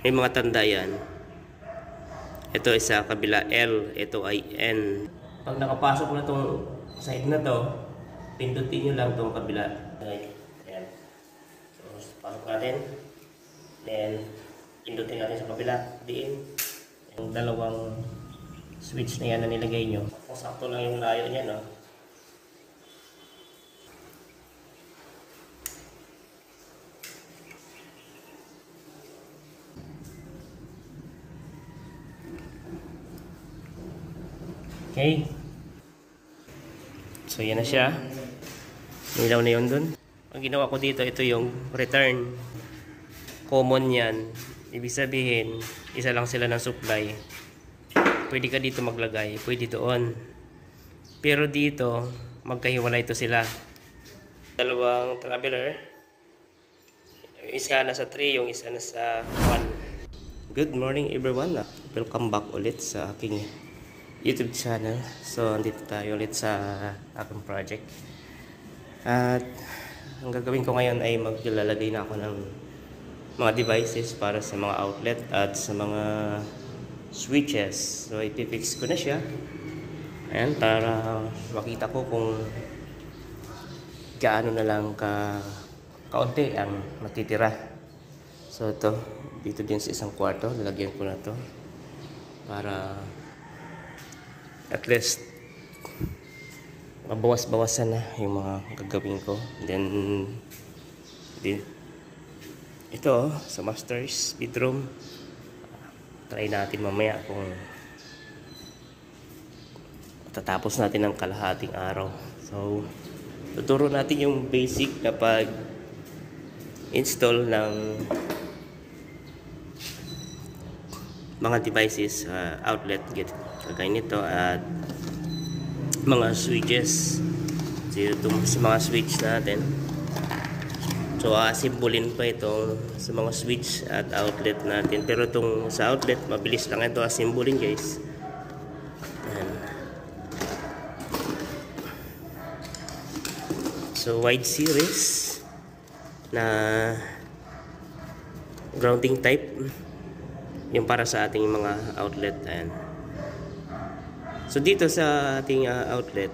May mga tanda yan. Ito ay sa kabila L, ito ay N. Pag nakapasok na itong side na to, pindutin nyo lang itong kabila. Ayan. So, pasok natin. Then, pindutin natin sa kabila. Diin. Yung dalawang switch na yan na nilagay nyo. Kung sakto lang yung layo niya, no? Okay. So, yan na siya. Nilaw na yun dun. Ang ginawa ko dito, ito yung return. Common yan. Ibig sabihin, isa lang sila ng supply. Pwede ka dito maglagay. Pwede doon. Pero dito, magkahiwalay ito sila. Dalawang traveler. Yung isa na sa 3, yung isa na sa 1. Good morning everyone. Welcome back ulit sa aking YouTube channel. So, andito tayo ulit sa aking project. At ang gagawin ko ngayon ay maglalagay na ako ng mga devices para sa mga outlet at sa mga switches. So, ipifix ko na siya. Ayan, para makita ko kung gaano na lang kaunti ang matitira. So, ito, dito din sa isang kwarto, lalagyan ko na to para at least mabawas-bawasan na yung mga gagawin ko. Then ito sa master's bedroom, try natin mamaya kung tatapos natin ng kalahating araw. So tuturo natin yung basic na pag install ng mga devices, outlet, kagaya nito at mga switches. So itong sa mga switch natin, so simbolin pa ito sa mga switch at outlet natin, pero itong sa outlet mabilis lang ito simbolin, guys. Ayan. So wide series na grounding type yung para sa ating mga outlet. Ayan. So dito sa ating outlet,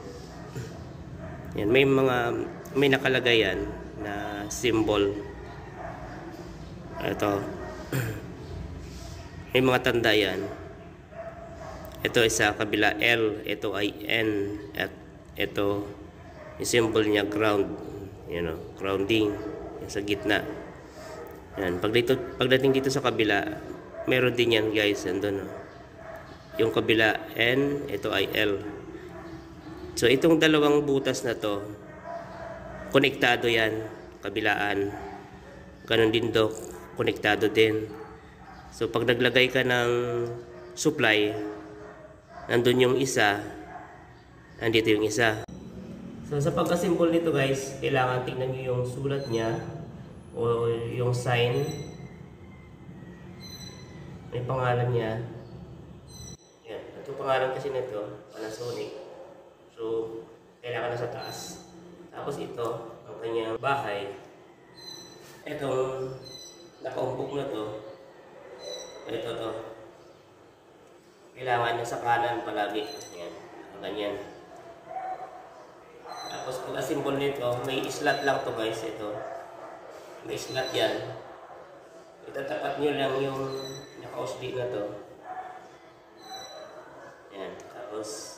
yan, may nakalagay yan na symbol. Ito. May mga tanda yan. Ito ay sa kabila L, ito ay N, at ito yung symbol niya ground, grounding yan sa gitna. Yan, pagdating dito sa kabila, meron din yan, guys, andun, yung kabila N, ito ay L. So itong dalawang butas na to, konektado yan, kabilaan. Ganon din do, konektado din. So pag naglagay ka ng supply, nandun yung isa, nandito yung isa. So sa pagkasimbol nito, guys, kailangan tingnan nyo yung sulat niya o yung sign. May pangalan niya. Yan. Ito pangalan kasi nito, Panasonic. So, kailangan na sa taas. Tapos ito, ang kanyang bahay. Itong nakaumpog na to. Ito to. Kailangan niya sa kanan palagi. Yan. Ganyan. Tapos pag asimbol nito, may slot lang to, guys. Ito. May slot yan. Itatapat nyo lang yung naka-OSB na to. Yan. Tapos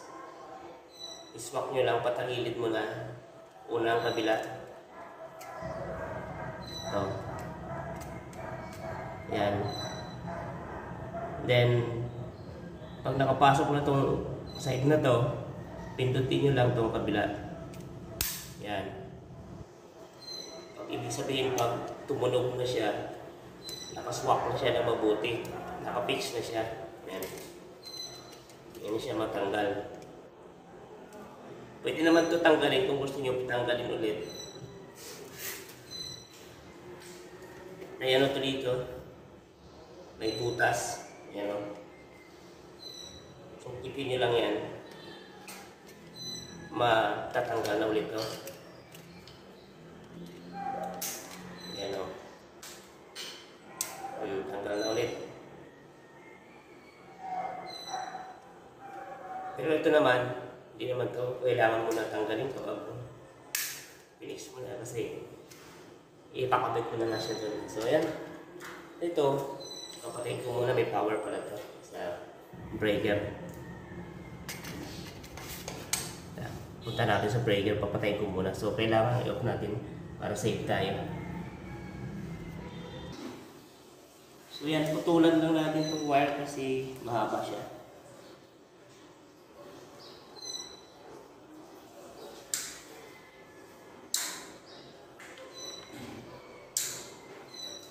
iswak nyo lang, patagilid mo na. Unang kabila. Ito. Yan. Then pag nakapasok na tong side na to, pindutin nyo lang tong kabila. Yan. Pag ibig sabihin, pag tumunog na siya, nakaswak na siya na mabuti, nakapix na siya. Yan. Yan siya matanggal. Pwede naman ito tanggalin kung gusto nyo tanggalin ulit. Ayan ito dito. May butas. Ayan o. So, ipin nyo lang yan. Matatanggal na ulit ito. Ayan o. Tanggal na ulit. Pero ito naman, hindi naman to kailangan mo na tanggalin to. Finish mo na kasi ipakabit ko na siya doon. So ayan, ito, papatayin ko muna, may power pala to sa breaker. Punta natin sa breaker, papatayin ko muna. So kailangan i-off natin para safe tayo. So yan, putulan lang natin itong wire kasi mahaba siya.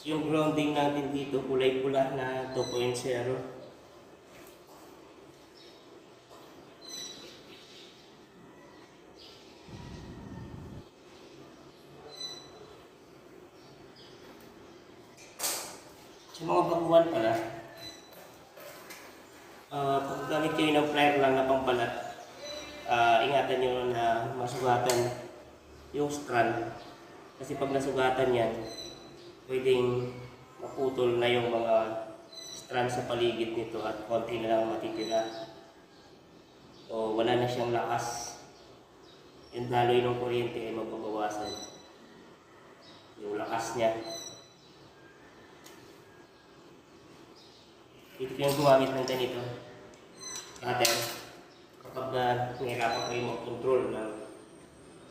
Yung grounding natin dito, kulay pula na 2.0. Sa mga baguhan pala, pag gamit kayo ng plier lang na pangpalat, ingatan nyo na masugatan yung strand. Kasi pag nasugatan yan, pwedeng maputol na yung mga strand sa paligid nito at konti na lang matitira. O wala na siyang lakas. Yung daloy ng kuryente ay magbabawasan. Yung lakas niya. Dito yung gumamit ng ganito. Cutter. Kapag nahirapan kayo mag-control ng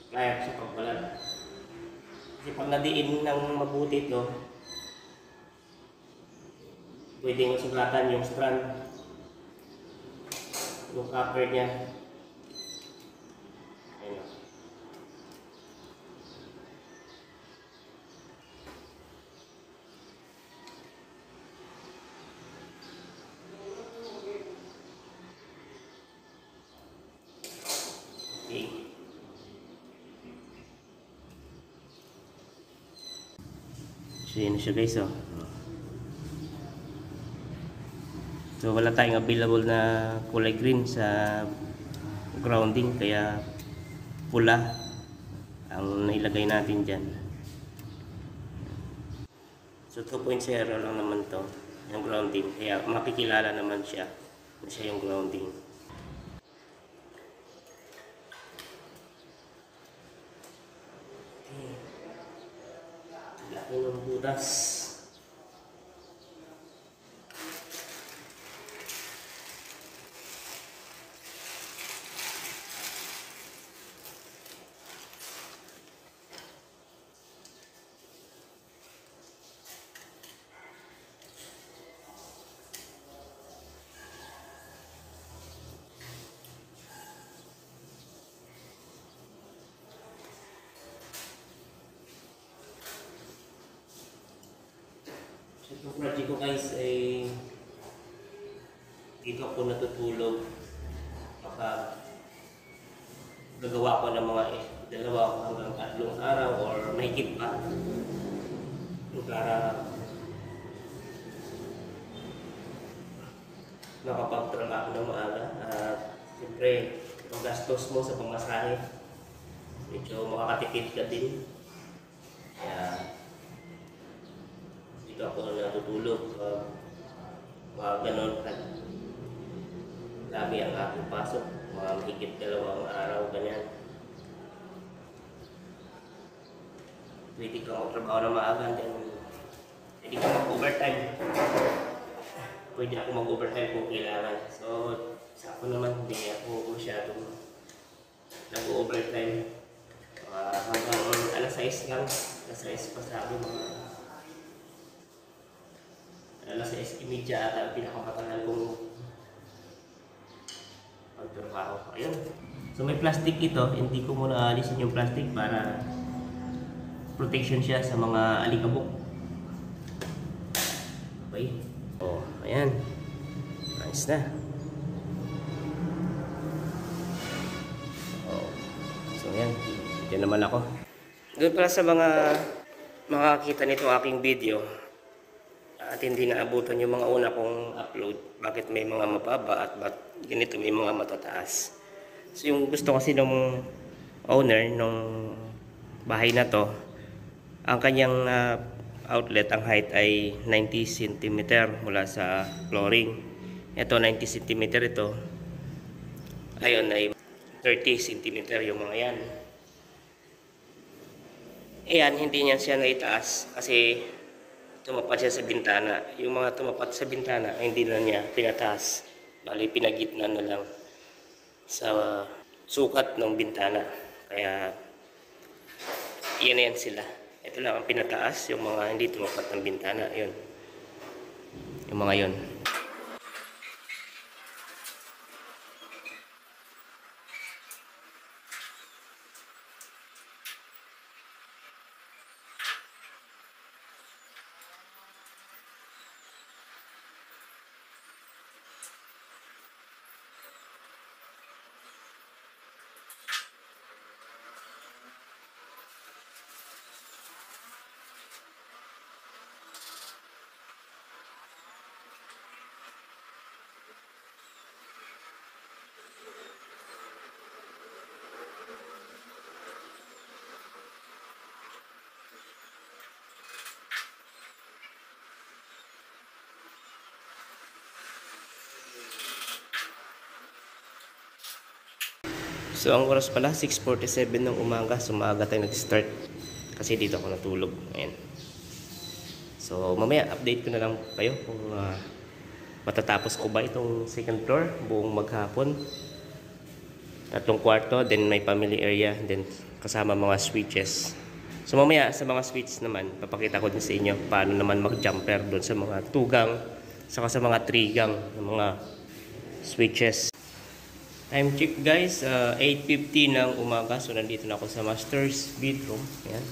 plier sa pagbalat. Kasi pag nadiin ng mabuti ito, pwedeng masugatan yung strand, yung copper niya. Ayan. Okay. So yun siya guys, oh. So wala tayong available na kulay green sa grounding, kaya pula ang nailagay natin dyan. So 2.0 lang naman to yung grounding, kaya makikilala naman siya na siya yung grounding. Laki ng butas. Yung project ko guys ay dito ako natutulog kapag gagawa ko ng mga 2 hanggang 3 araw or mahigit pa para makapagtrabaho ng maaga. At siyempre ang gastos mo sa pamasahe medyo makakatipid ka din, kaya dito ako natutulog. Mga ganon dami ang aking pasok, mga mahigit 2 araw, ganyan. Pwede ka magtrabaho na maaga, then pwede ka mag-overtime. Pwede ako mag-overtime kung kailangan. So sa ako naman, hindi ako masyadong nag-overtime. Hanggang alas 6 lang, alas 6 pa sa akin, mga alas 6:30 ata ang pinakamatagal kong pagtrabaho. Ayun. So may plastic ito, hindi ko muna alisin yung plastic para protection siya sa mga alikabok. Okay. Oh, ayan. Nice na. Oh. So ayan, dyan naman ako. Doon pala sa mga makakita nito aking video at hindi naabutan yung mga una kong upload, bakit may mga mababa at bakit ganito may mga matataas. So yung gusto kasi ng owner ng bahay na to, ang kanyang outlet, ang height ay 90 cm mula sa flooring. Ito 90 cm ito. Ayun ay 30 cm yung mga yan. Ayan, hindi niyan siya naitaas kasi tumapat siya sa bintana. Yung mga tumapat sa bintana ay hindi na niya pinataas. Bali, pinagitna na lang sa sukat ng bintana. Kaya, yan na yan sila. Ito lang ang pinataas, yung mga hindi tumapat ng bintana. Yun. Yung mga yun. So ang oras pala 6:47 ng umaga, so maaga tayo nag-start kasi dito ako natulog. Ayan. So mamaya update ko na lang kayo kung matatapos ko ba itong second floor buong maghapon. 3 kwarto, then may family area, then kasama mga switches. So mamaya sa mga switches naman, papakita ko din sa inyo paano naman mag-jumper doon sa mga tugang, saka sa mga trigang ng mga switches. Time check guys, 8:50 ng umaga. So nandito na ako sa master's bedroom. Ayan.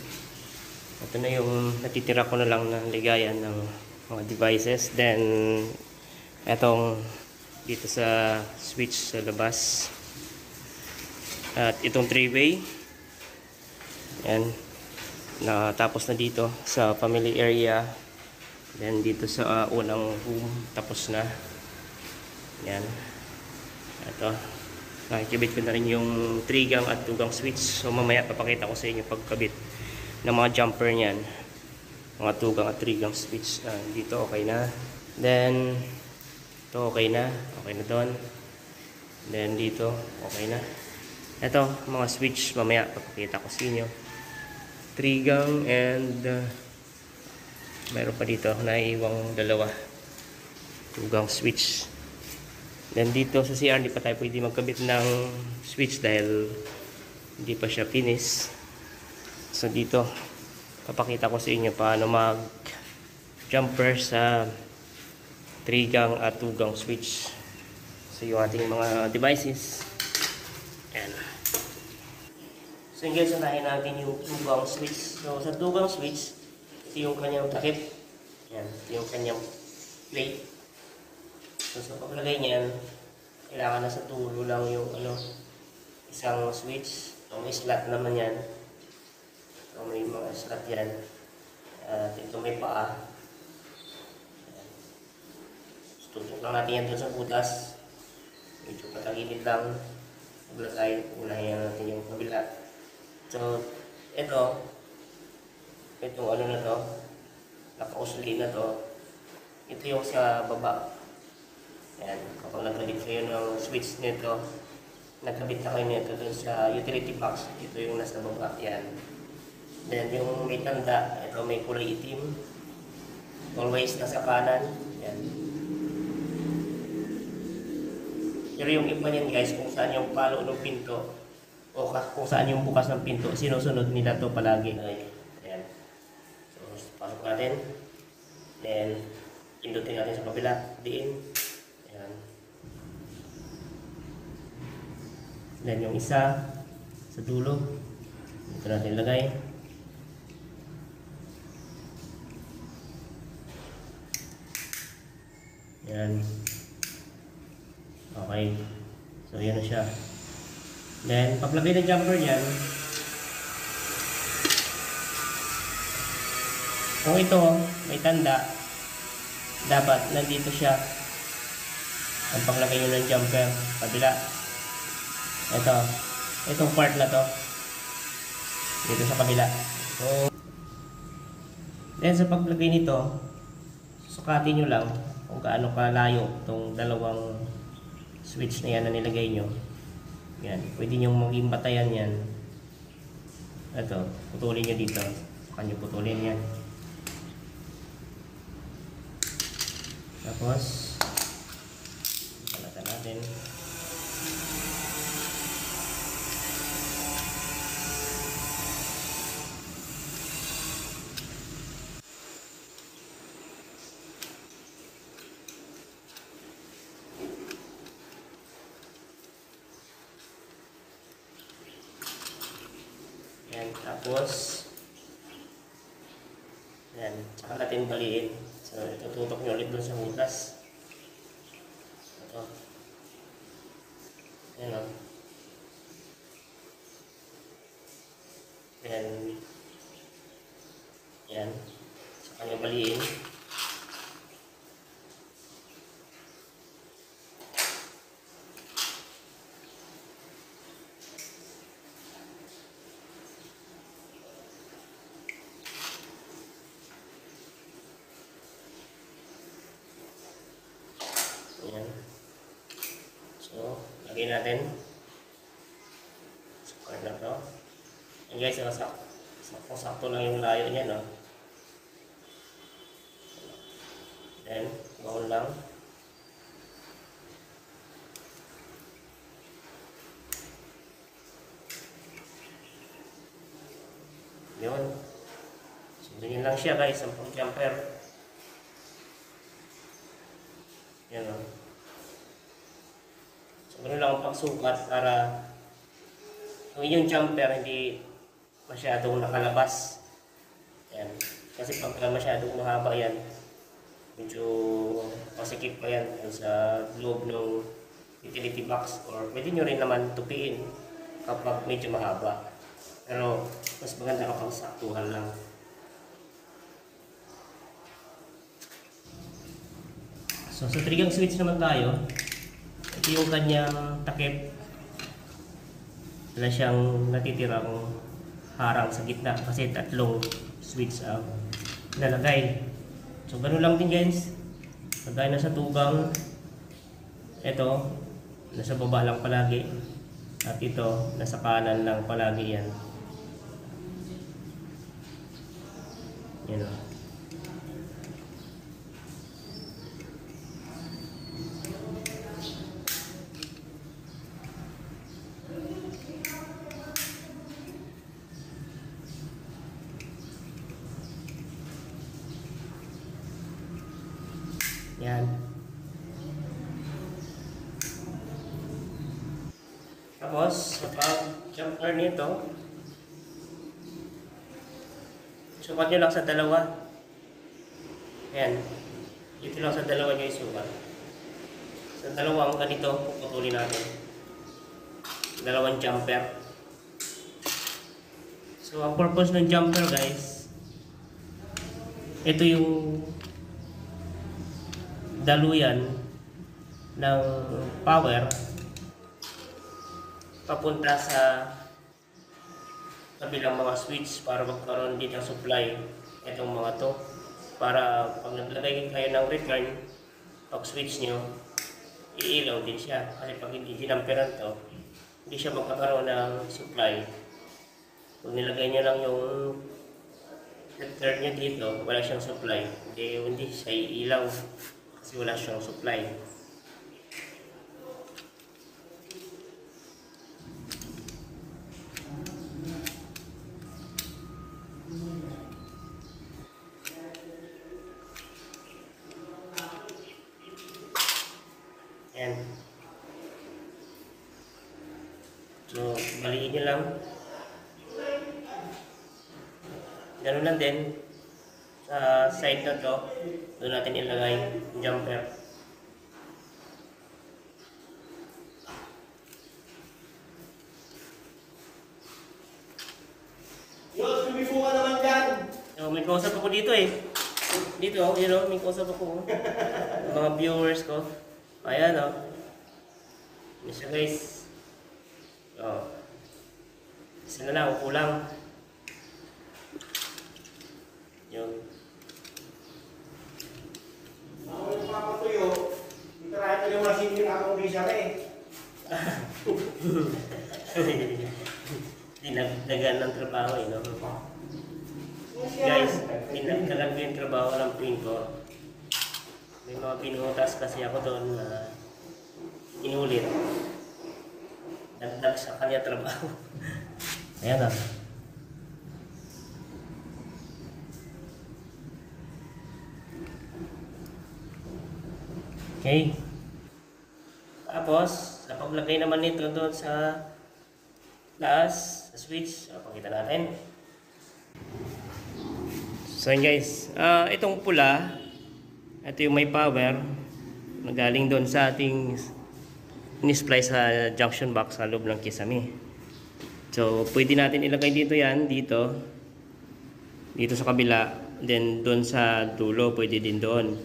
Ito na yung natitira ko na lang na ligayan ng mga devices. Then etong dito sa switch sa labas. At itong 3-way. Ayan. Natapos na dito sa family area. Then dito sa unang room tapos na. Ayan. Ito. Nakikibit ko na rin yung trigang at tugang switch. So mamaya papakita ko sa inyo pagkabit ng mga jumper niyan. Mga tugang at trigang switch. Dito okay na. Then ito okay na. Okay na doon. Then dito okay na. Ito mga switch mamaya papakita ko sa inyo. Trigang and mayroon pa dito naiiwang dalawa. Tugang switch. Then dito sa CR, hindi pa tayo pwede magkabit ng switch dahil hindi pa siya finish. So dito, papakita ko sa inyo paano mag-jumper sa trigang at tugang switch. So yung ating mga devices. Ayan. So yung guys, unahin natin yung tugang switch. So sa tugang switch, ito yung kanyang takip. Ayan, ito yung kanyang plate. So sa paglagay niyan, kailangan na sa tulo lang yung isang switch. So may slot naman yan. So may mga slot yan. At ito may paa. So tutok lang natin yan doon sa butas. Medyo patagilid lang. Paglagay, unahin natin yung kabila. So itong na to, naka-usli na to. Ito yung sa baba. Ayan, kapag nagkabit kayo ng switch nito, nagkabit na kayo nito dun sa utility box. Ito yung nasa baba. Ayan. Then yung may tanda, ito may kulay itim. Always nasa kanan. Ayan. Pero yung iba niyan guys, kung saan yung palo ng pinto, o kung saan yung bukas ng pinto, sinusunod nila to palagi. Ayan. So, pasok natin. Then, pindutin natin sa kabila. Diin. Then yung isa sa dulo, ito natin lagay. Yan. Okay. So yan na siya. Then paglagay ng jumper niyan, kung ito may tanda, dapat nandito siya ang paglagay nyo ng jumper kabila. Itong part na to dito sa kabila. So then sa paglagay nito, sukatin nyo lang kung gaano kalayo itong dalawang switch na yan na nilagay nyo. Yan, pwede nyo maging batayan yan. Ito, putulin nyo dito. Saka nyo putulin yan. Tapos, palatan natin. Yan, tapos yan, saka natin baliin. So, itututok nyo ulit dun sa butas. Ito. Yan o. Yan. Yan. Saka nyo baliin. Ayan. So, lagyan natin. Sukar na to. Ayan guys, sakto lang yung layo niya, no? Then, bawal lang. Yun. So, ganyan lang siya guys, ang pang-jumper. Yan o. So, ganun lang ang pagsukat para yung jumper hindi masyadong nakalabas. Yan. Kasi pag masyadong mahaba yan, medyo pasikip pa yan sa loob ng utility box, or pwede nyo rin naman tupiin kapag medyo mahaba. Pero mas maganda kapag saktuhan lang. So sa trigang switch naman tayo, ito yung kanyang takip. Wala siyang natitirang harang sa gitna kasi tatlong switch ang nalagay. So ganun lang din guys. Lagay na sa tugang. Ito, nasa baba lang palagi. At ito, nasa kanan lang palagi yan. Yan o. Yan. Tapos, kapag jumper nito, sukat nyo lang sa dalawa. Ayan. Dito lang sa dalawa nyo isukat. Sa dalawang ganito, puputulin natin. Dalawang jumper. So, ang purpose ng jumper guys, ito yung daluyan ng power papunta sa kabilang mga switch para magkaroon din ng supply itong mga to, para pag naglagay kayo ng return, pag switch nyo iilaw din siya, kasi pag hindi dinamperan to hindi siya magkakaroon ng supply. Kung nilagay nyo lang yung return nyo dito, wala siyang supply, hindi siya iilaw kasi wala siyang supply. Ayan. So, baliin nyo lang. Ganun lang din sa side na to, doon natin ilagay yung jumper. Yos, lumipo ka naman dyan! So, may kausap ako dito eh. Dito, yun o, may kausap ako. Mga viewers ko. Ayan o. Yan siya guys. O. Isa na lang, upo lang. Yun. Ako yung papatuyo, hindi ka kahit yung masingin akong bisa ka eh. Dinagdagan ng trabaho eh, no? Guys, dinagdagan ko yung trabaho ng twin ko. May mga pinutas kasi ako doon na inulit. Dagdag sa kanya trabaho. Ayan ah. Okay. Tapos, sa paglagay naman nito doon sa taas, sa switch, pakita natin. So yun guys, itong pula, ito yung may power na galing doon sa ating in-splice sa junction box sa loob ng Kisame. So pwede natin ilagay dito yan, dito sa kabila, then doon sa dulo, pwede din doon.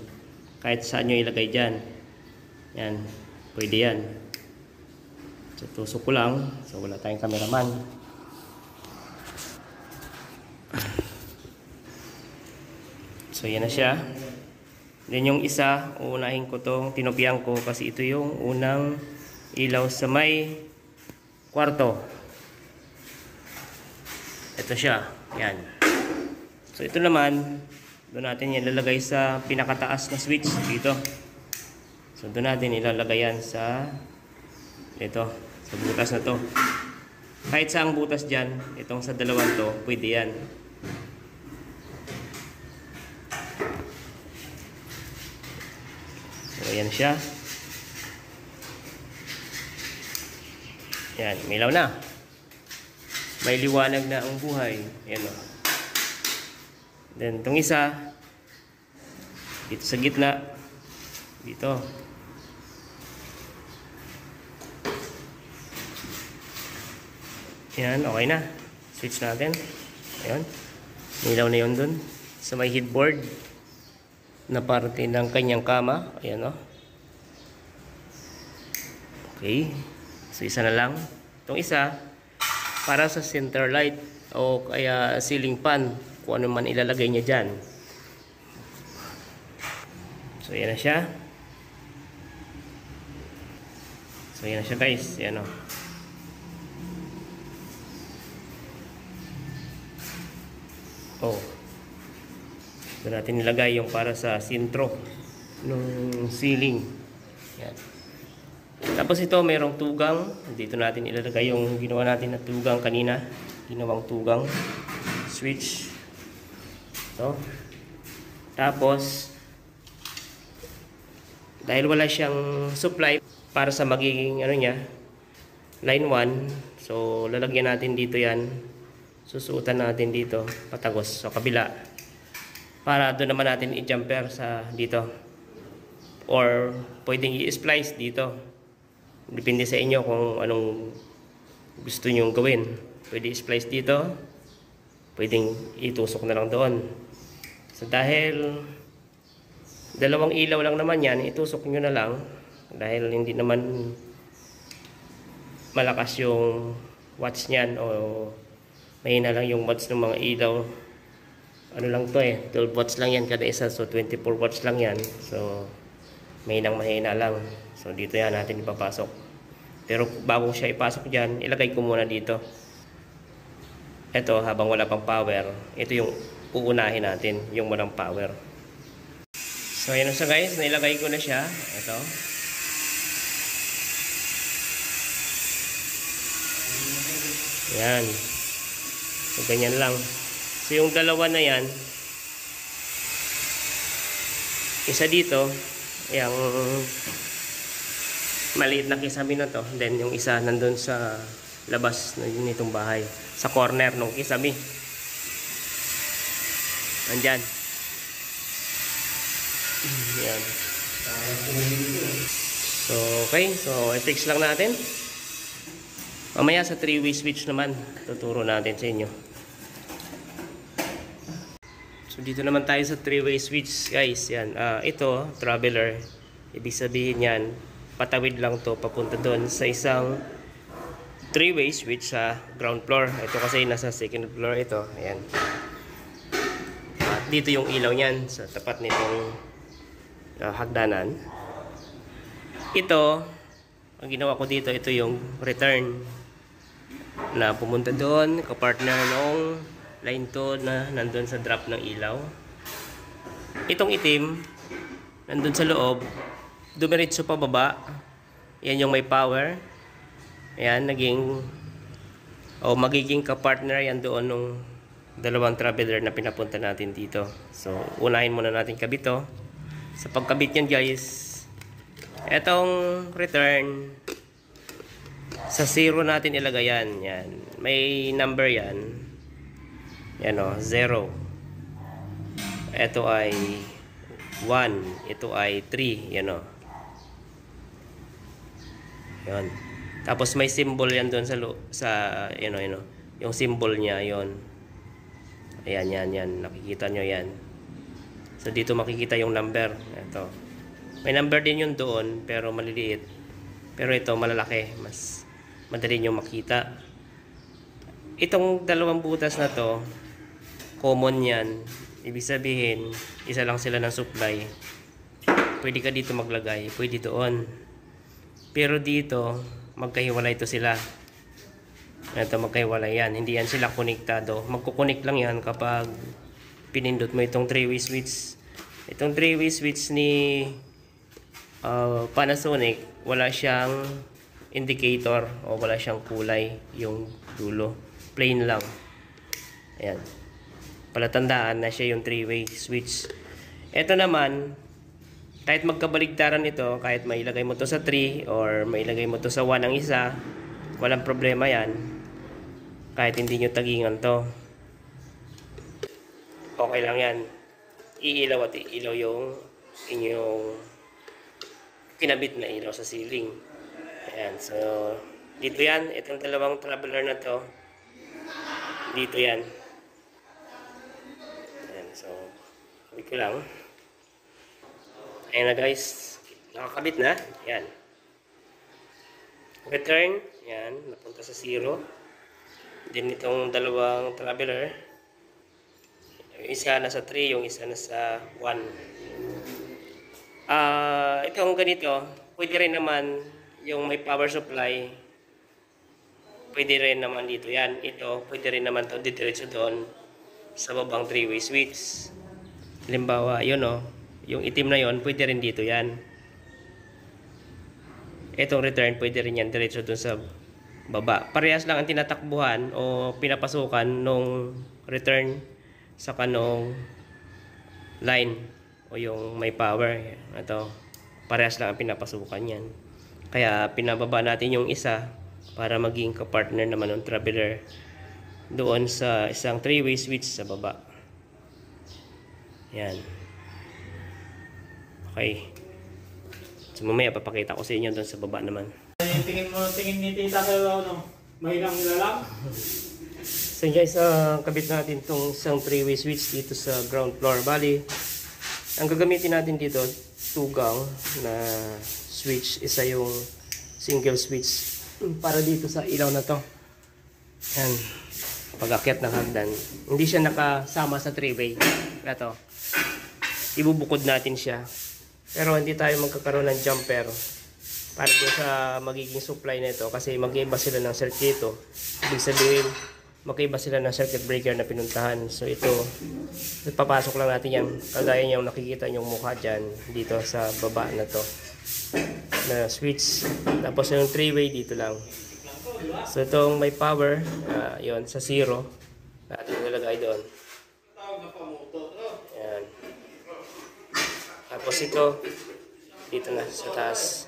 Kahit saan nyo ilagay dyan. Yan, pwede yan. So tusok ko lang, so wala tayong cameraman. So yan na siya. Then yung isa, uunahin ko tong tinopyang ko kasi ito yung unang ilaw sa may kwarto. Ito siya. Yan. So ito naman, doon natin yan ilalagay sa pinakataas na switch dito. So doon natin ilalagay yan sa ito, sa butas na to. Kahit saang butas dyan, itong sa dalawang to, pwede yan. So yan siya. Yan, milaw na. May liwanag na ang buhay. Yan o. Then itong isa, dito sa gitna, dito. Yan, okay na. Switch natin. Ayan. Milaw na yun dun. Sa may headboard na parte ng kanyang kama. Ayan o. Okay. So isa na lang. Itong isa, para sa center light o kaya ceiling fan. Kung ano man ilalagay niya dyan. So yan na siya. So yan na siya guys. Yan o. Oh. Doon natin nilagay yung para sa sintro ng ceiling. Yan. Tapos ito mayroong tugang. Dito natin ilalagay yung ginawa natin na tugang kanina. Ginawang tugang. Switch. Ito. Tapos dahil wala siyang supply para sa magiging ano niya, line 1. So lalagyan natin dito yan. Susuotan natin dito patagos sa kabila. Para doon naman natin i-jumper sa dito. Or pwedeng i-splice dito. Depende sa inyo kung anong gusto nyo gawin. Pwede i-splice dito. Pwedeng itusok na lang doon. So dahil dalawang ilaw lang naman yan, itusok nyo na lang. Dahil hindi naman malakas yung watts nyan o mahina lang yung watts ng mga ilaw. Ano lang to eh, 12 watts lang yan kada isa. So 24 watts lang yan. So mahina lang. So dito yan natin ipapasok. Pero bago siya ipasok dyan, ilagay ko muna dito. Ito habang wala pang power, ito yung uunahin natin, yung walang power. So ayan na siya guys, nailagay ko na siya. Ito. Yan. So ganyan lang. So yung dalawa na yan, isa dito, yung maliit na kisame na to. Then yung isa nandun sa labas nitong bahay. Sa corner ng kisame. Andyan. Yan. So okay, so i-fix lang natin. Mamaya sa 3-way switch naman, tuturo natin sa inyo. So dito naman tayo sa 3-way switch guys. Yan. Ito, traveler. Ibig sabihin yan, patawid lang to papunta doon sa isang 3-way switch sa ground floor. Ito kasi nasa second floor ito. Ayan. At dito yung ilaw niyan sa tapat nitong hagdanan. Ito, ang ginawa ko dito, ito yung return. na pumunta doon, kapartner nung line 2 na nandun sa drop ng ilaw. Itong itim, nandun sa loob, dumiretso pa baba. Yan yung may power. Ayan, magiging kapartner yan doon nung dalawang traveler na pinapunta natin dito. So, unahin muna natin kabit to. Sa pagkabit yan guys, etong return, sa 0 natin ilagay yan. Yan. May number yan. Yan o, 0. Ito ay 1. Ito ay 3. Yan o. Yan. Tapos may symbol yan doon sa yung symbol niya yon. Ayan, yan. Nakikita nyo yan. So, dito makikita yung number. Ito. May number din yun doon, pero maliliit. Pero ito, malalaki. Mas madali nyo makita. Itong dalawang butas na to, common yan. Ibig sabihin, isa lang sila ng supply. Pwede ka dito maglagay, pwede doon. Pero dito, magkahiwalay ito sila. Ito, magkahiwalay yan. Hindi yan sila konektado. Magkukonek lang yan kapag pinindot mo itong 3-way switch. Itong 3-way switch ni Panasonic, wala siyang indicator o wala siyang kulay yung dulo. Plain lang. Ayan. Palatandaan na siya yung 3-way switch. Ito naman, kahit magkabaligtaran ito, kahit mailagay mo to sa 3 or mailagay mo to sa 1 ang isa, walang problema yan. Kahit hindi nyo tagingan to, okay lang yan. Iilaw at iilaw yung inyong kinabit na ilaw sa ceiling. Ayan, so dito yan, itong dalawang traveler na to, dito yan. Ayan, so kabit ko lang. Ayan na guys, nakakabit na. Ayan. Return, yan, napunta sa 0. Then itong dalawang traveler, yung isa na sa 3, yung isa na sa 1. Itong ganito, pwede rin naman yung may power supply, pwede rin naman dito yan. Ito, pwede rin naman ito didiretso doon sa babang 3-way switch. Halimbawa, yun o, yung itim na yon, pwede rin dito yan. Itong return, pwede rin yan diretso doon sa baba. Parehas lang ang tinatakbuhan o pinapasukan nung return sa kanong line o yung may power. Ito, parehas lang ang pinapasukan yan. Kaya pinababa natin yung isa para maging kapartner naman ng traveler doon sa isang 3-way switch sa baba. Yan. Okay. So mamaya papakita ko sa inyo doon sa baba naman. Tingin ni Tita kayo, mahilang nila lang. So guys, kabit natin itong isang 3-way switch dito sa ground floor. Bali, ang gagamitin natin dito, 2 gang na switch. Isa yung single switch para dito sa ilaw na to. Yan. Pag-akyat ng hagdan. Hindi siya nakasama sa 3-way. Ito. Ibubukod natin siya. Pero hindi tayo magkakaroon ng jumper para sa magiging supply nito kasi mag-iba sila ng circuito. Ibig sabihin, mag-iba sila ng circuit breaker na pinuntahan. So ito, papasok lang natin yan. Kagaya yung nakikita yung mukha dyan dito sa baba na to na switch. Tapos yung 3-way dito lang. So itong may power, yon sa 0 natin nilagay doon. Ayan. Tapos ito dito na sa taas.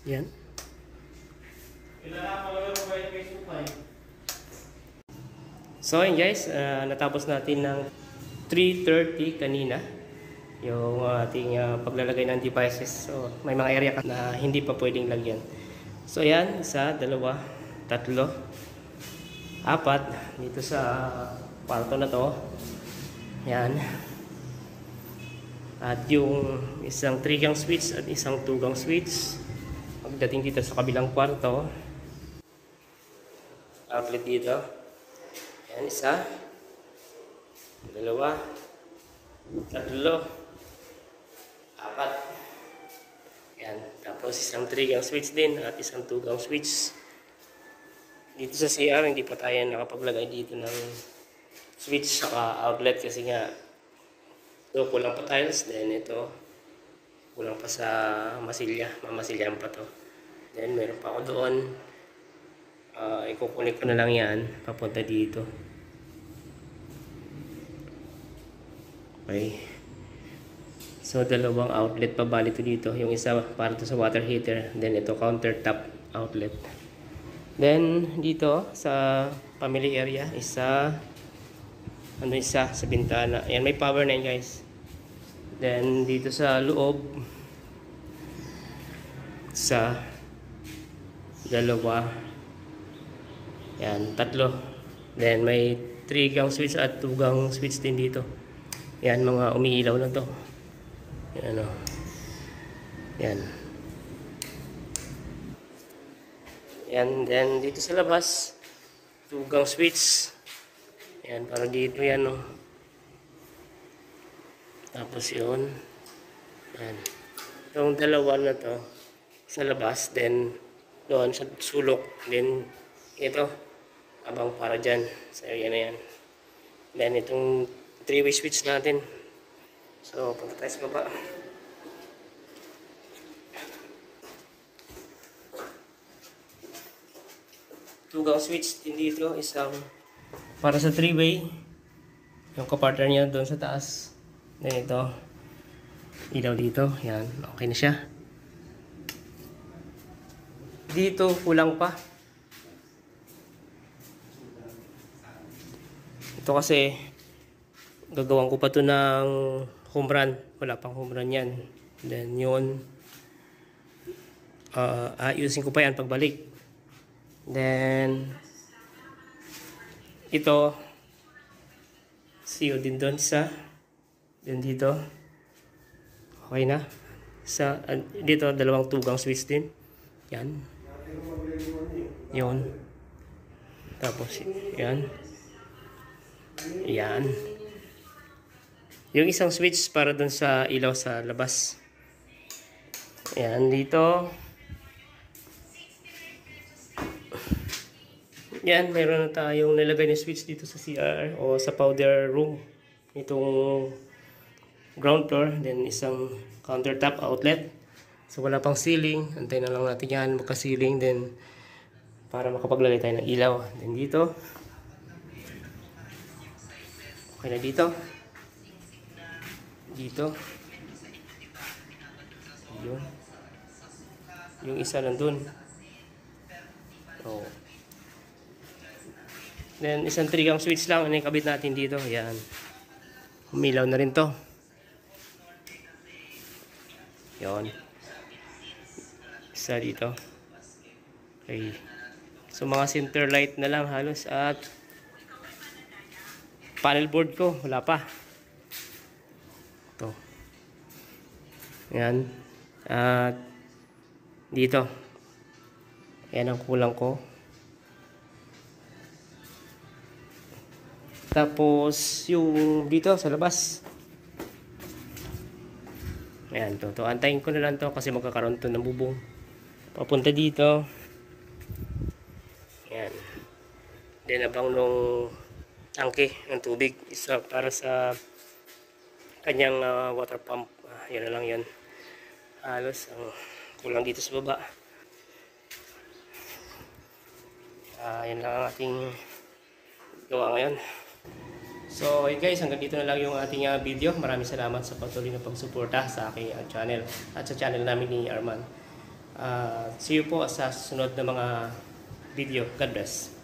Yan. So yun guys, natapos natin ng 3:30 kanina yung ating paglalagay ng devices. So may mga area na hindi pa pwedeng lagyan. So yan, isa, dalawa, tatlo, apat dito sa kwarto na to. Yan. At yung isang 3-gang switch at isang 2-gang switch. Pagdating dito sa kabilang kwarto, outlet dito. Yan, isa, dalawa, tatlo, apat. Yan. Tapos isang 3-gang switch din at isang 2-gang switch. Dito sa CR, hindi pa tayo nakapaglagay dito ng switch saka outlet kasi nga ito kulang pa tiles. Then ito kulang pa sa masilya. Mamasilyan pa to. Then meron pa ako doon. Ikukunik ko na lang yan papunta dito. Okay. So dalawang outlet pa bali to dito. Yung isa para to sa water heater. Then ito countertop outlet. Then dito sa family area isa sa bintana. Ayan, may power na yan guys. Then dito sa loob sa dalawa. Yan, tatlo. Then may 3-gang switch at 2-gang switch din dito. Yan, mga umiilaw na to. Yan o. Yan. Yan, then dito sa labas 2-gang switch. Yan, para dito yan o. Tapos yun. Yan. Yung dalawa na to sa labas, then doon sa sulok, then ito abang para dyan sa area na yan. Then itong 3-way switch natin. So punta tayo sa baba. Two-gang switch din dito, isang para sa 3-way, yung kapartner niya doon sa taas. Then ito ilaw dito. Yan, okay na siya. Dito kulang pa. Ito kasi gagawin ko pa to ng home run. Wala pang home run yan. Then yun, ayusin ko pa yan pagbalik. Then ito CO din doon sa, then dito okay na sa dito dalawang 2-gang switch din. Yan. Yun. Tapos yan. Yan. Yung isang switch para dun sa ilaw sa labas. Yan, dito. Yan, meron na tayong nilagay na switch dito sa CR o sa powder room. Itong ground floor, then isang countertop outlet. So wala pang ceiling, antayin na lang natin yan magka-ceiling then para makapaglagay tayo ng ilaw. Then dito. Okay na dito. Dito. Yun. Yung isa nandun. Oh. Then isang 3-gang switch lang ang ikabit natin dito. Yan. Umilaw na rin to. Yon. Isa dito. Okay. So mga center light na lang halos at panel board ko wala pa. Ito. Yan. At dito. Yan ang kulang ko. Tapos yung dito sa labas. Ayan, to. Antayin ko na lang to kasi magkakaroon to ng bubong. Papunta dito. Ayan. Then abang nung tangke ng tubig. Isa para sa kanyang water pump. Yan na lang yan. Halos ang kulang dito sa baba. Yan lang ang ating gawa ngayon. So guys, hanggang dito na lang yung ating video. Maraming salamat sa patuloy na pagsuporta sa aking channel at sa channel namin ni Arman. See you po sa susunod na mga video. God bless.